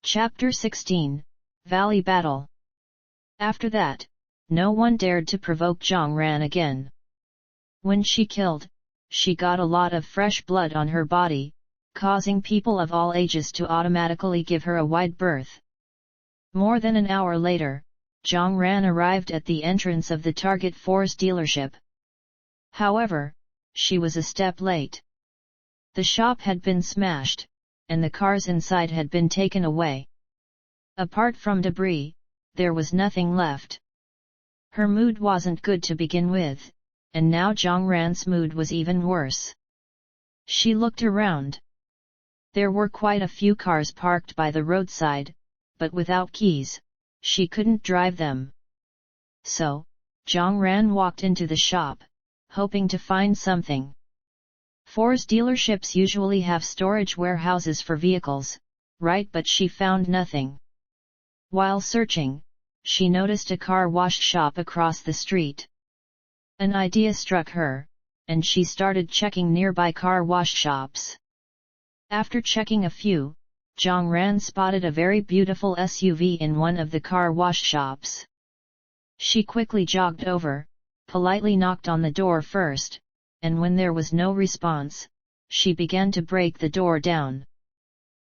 Chapter 16, Valley Battle. After that, no one dared to provoke Jiang Ran again. When she killed, she got a lot of fresh blood on her body, causing people of all ages to automatically give her a wide berth. More than an hour later, Jiang Ran arrived at the entrance of the target force dealership. However, she was a step late. The shop had been smashed, and the cars inside had been taken away. Apart from debris, there was nothing left. Her mood wasn't good to begin with, and now Jiang Ran's mood was even worse. She looked around. There were quite a few cars parked by the roadside, but without keys, she couldn't drive them. So, Jiang Ran walked into the shop, hoping to find something. Ford's dealerships usually have storage warehouses for vehicles, right? But she found nothing. While searching, she noticed a car wash shop across the street. An idea struck her, and she started checking nearby car wash shops. After checking a few, Jiang Ran spotted a very beautiful SUV in one of the car wash shops. She quickly jogged over, politely knocked on the door first, and when there was no response, she began to break the door down.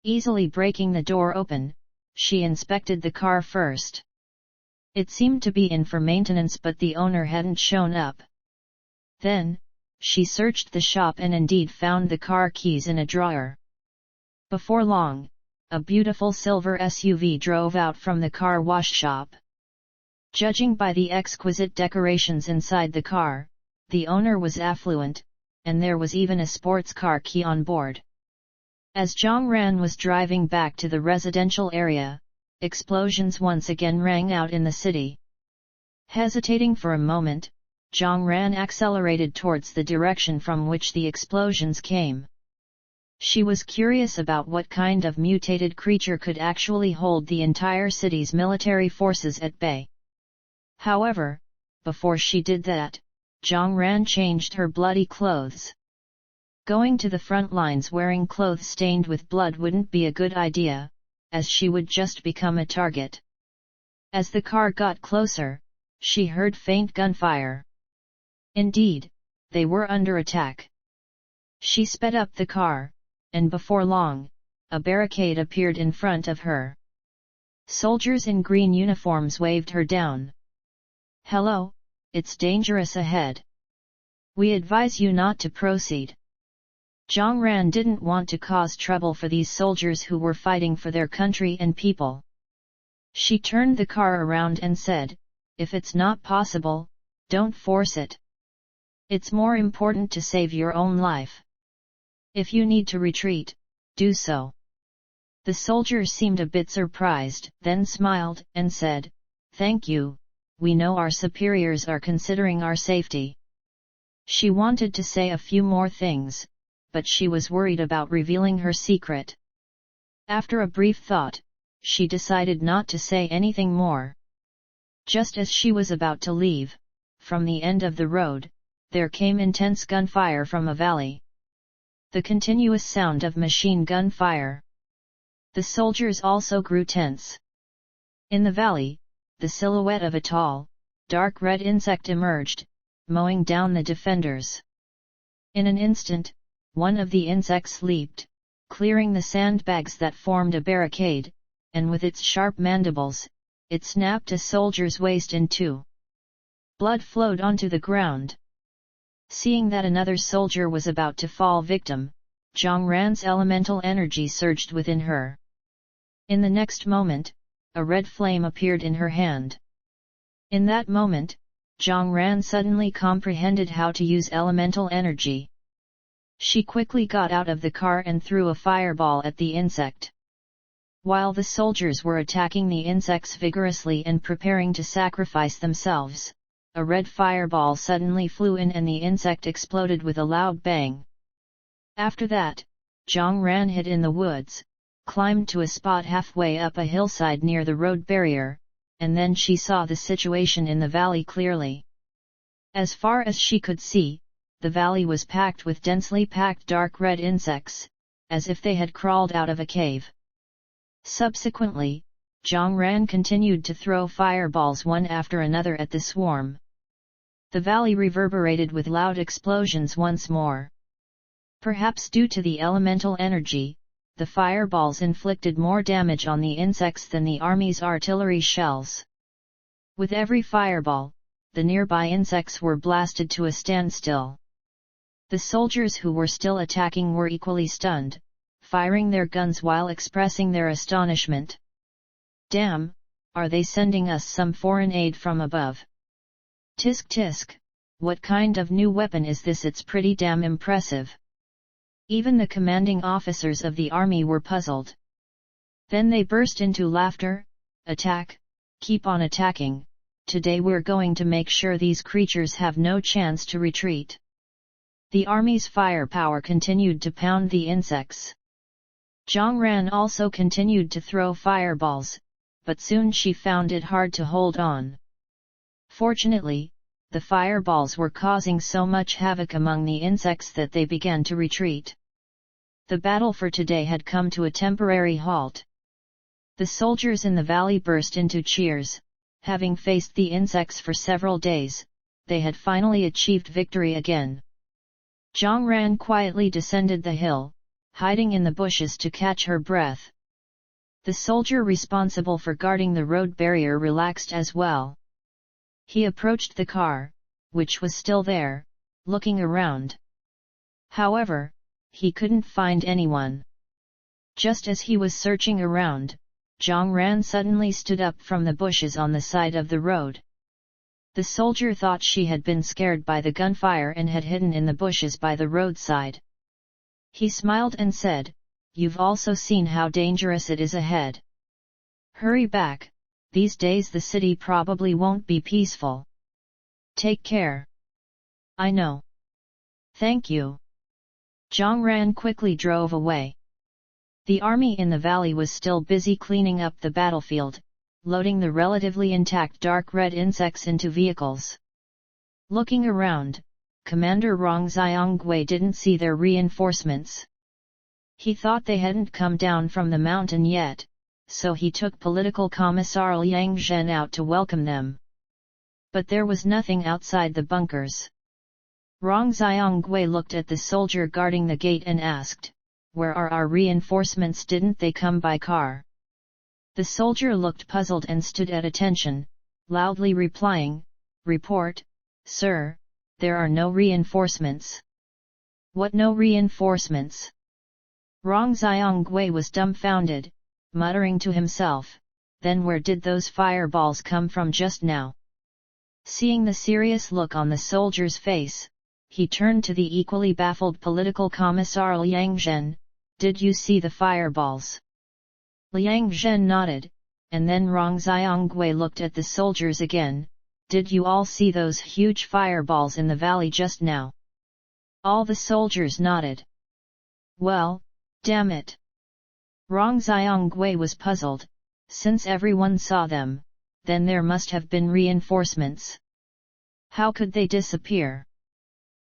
Easily breaking the door open, she inspected the car first. It seemed to be in for maintenance, but the owner hadn't shown up. Then, she searched the shop and indeed found the car keys in a drawer. Before long, a beautiful silver SUV drove out from the car wash shop. Judging by the exquisite decorations inside the car, the owner was affluent, and there was even a sports car key on board. As Jiang Ran was driving back to the residential area, explosions once again rang out in the city. Hesitating for a moment, Jiang Ran accelerated towards the direction from which the explosions came. She was curious about what kind of mutated creature could actually hold the entire city's military forces at bay. However, before she did that, Jiang Ran changed her bloody clothes. Going to the front lines wearing clothes stained with blood wouldn't be a good idea, as she would just become a target. As the car got closer, she heard faint gunfire. Indeed, they were under attack. She sped up the car, and before long, a barricade appeared in front of her. Soldiers in green uniforms waved her down. "Hello, it's dangerous ahead. We advise you not to proceed." Jiang Ran didn't want to cause trouble for these soldiers who were fighting for their country and people. She turned the car around and said, "If it's not possible, don't force it. It's more important to save your own life. If you need to retreat, do so." The soldiers seemed a bit surprised, then smiled and said, "Thank you. We know our superiors are considering our safety." She wanted to say a few more things, but she was worried about revealing her secret. After a brief thought, she decided not to say anything more. Just as she was about to leave, from the end of the road, there came intense gunfire from a valley. The continuous sound of machine gun fire. The soldiers also grew tense. In the valley, the silhouette of a tall, dark red insect emerged, mowing down the defenders. In an instant, one of the insects leaped, clearing the sandbags that formed a barricade, and with its sharp mandibles, it snapped a soldier's waist in two. Blood flowed onto the ground. Seeing that another soldier was about to fall victim, Jiang Ran's elemental energy surged within her. In the next moment, a red flame appeared in her hand. In that moment, Jiang Ran suddenly comprehended how to use elemental energy. She quickly got out of the car and threw a fireball at the insect. While the soldiers were attacking the insects vigorously and preparing to sacrifice themselves, a red fireball suddenly flew in and the insect exploded with a loud bang. After that, Jiang Ran hid in the woods, climbed to a spot halfway up a hillside near the road barrier, and then she saw the situation in the valley clearly. As far as she could see, the valley was packed with densely packed dark red insects, as if they had crawled out of a cave. Subsequently, Jiang Ran continued to throw fireballs one after another at the swarm. The valley reverberated with loud explosions once more. Perhaps due to the elemental energy, the fireballs inflicted more damage on the insects than the army's artillery shells. With every fireball, the nearby insects were blasted to a standstill. The soldiers who were still attacking were equally stunned, firing their guns while expressing their astonishment. "Damn, are they sending us some foreign aid from above? Tisk tisk, what kind of new weapon is this? It's pretty damn impressive." Even the commanding officers of the army were puzzled. Then they burst into laughter. "Attack, keep on attacking, today we're going to make sure these creatures have no chance to retreat." The army's firepower continued to pound the insects. Jiang Ran also continued to throw fireballs, but soon she found it hard to hold on. Fortunately, the fireballs were causing so much havoc among the insects that they began to retreat. The battle for today had come to a temporary halt. The soldiers in the valley burst into cheers. Having faced the insects for several days, they had finally achieved victory again. Jiang Ran quietly descended the hill, hiding in the bushes to catch her breath. The soldier responsible for guarding the road barrier relaxed as well. He approached the car, which was still there, looking around. However, he couldn't find anyone. Just as he was searching around, Jiang Ran suddenly stood up from the bushes on the side of the road. The soldier thought she had been scared by the gunfire and had hidden in the bushes by the roadside. He smiled and said, "You've also seen how dangerous it is ahead. Hurry back, these days the city probably won't be peaceful. Take care." "I know. Thank you." Jiang Ran quickly drove away. The army in the valley was still busy cleaning up the battlefield, loading the relatively intact dark red insects into vehicles. Looking around, Commander Rong Xianggui didn't see their reinforcements. He thought they hadn't come down from the mountain yet, so he took Political Commissar Liang Zhen out to welcome them. But there was nothing outside the bunkers. Rong Xianggui looked at the soldier guarding the gate and asked, "Where are our reinforcements? Didn't they come by car?" The soldier looked puzzled and stood at attention, loudly replying, "Report, sir, there are no reinforcements." "What, no reinforcements?" Rong Xianggui was dumbfounded, muttering to himself, "Then where did those fireballs come from just now?" Seeing the serious look on the soldier's face, he turned to the equally baffled Political Commissar Liang Zhen. "Did you see the fireballs?" Liang Zhen nodded, and then Rong Xianggui looked at the soldiers again. "Did you all see those huge fireballs in the valley just now?" All the soldiers nodded. "Well, damn it!" Rong Xianggui was puzzled. Since everyone saw them, then there must have been reinforcements. How could they disappear?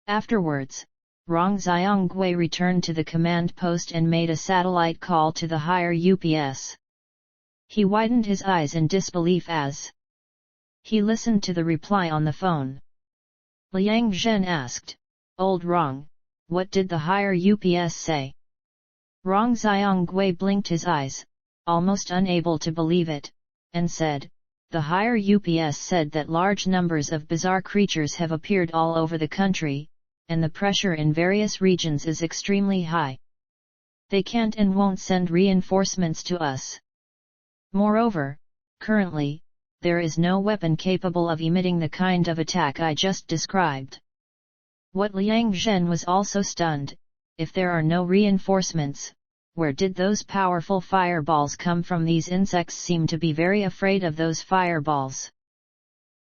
Afterwards, Rong Xianggui returned to the command post and made a satellite call to the higher UPS. He widened his eyes in disbelief as he listened to the reply on the phone. Liang Zhen asked, "Old Rong, what did the higher UPS say?" Rong Xianggui blinked his eyes, almost unable to believe it, and said, "The higher UPS said that large numbers of bizarre creatures have appeared all over the country, and the pressure in various regions is extremely high. They can't and won't send reinforcements to us. Moreover, currently, there is no weapon capable of emitting the kind of attack I just described." What Liang Zhen was also stunned. If there are no reinforcements, where did those powerful fireballs come from? These insects seem to be very afraid of those fireballs.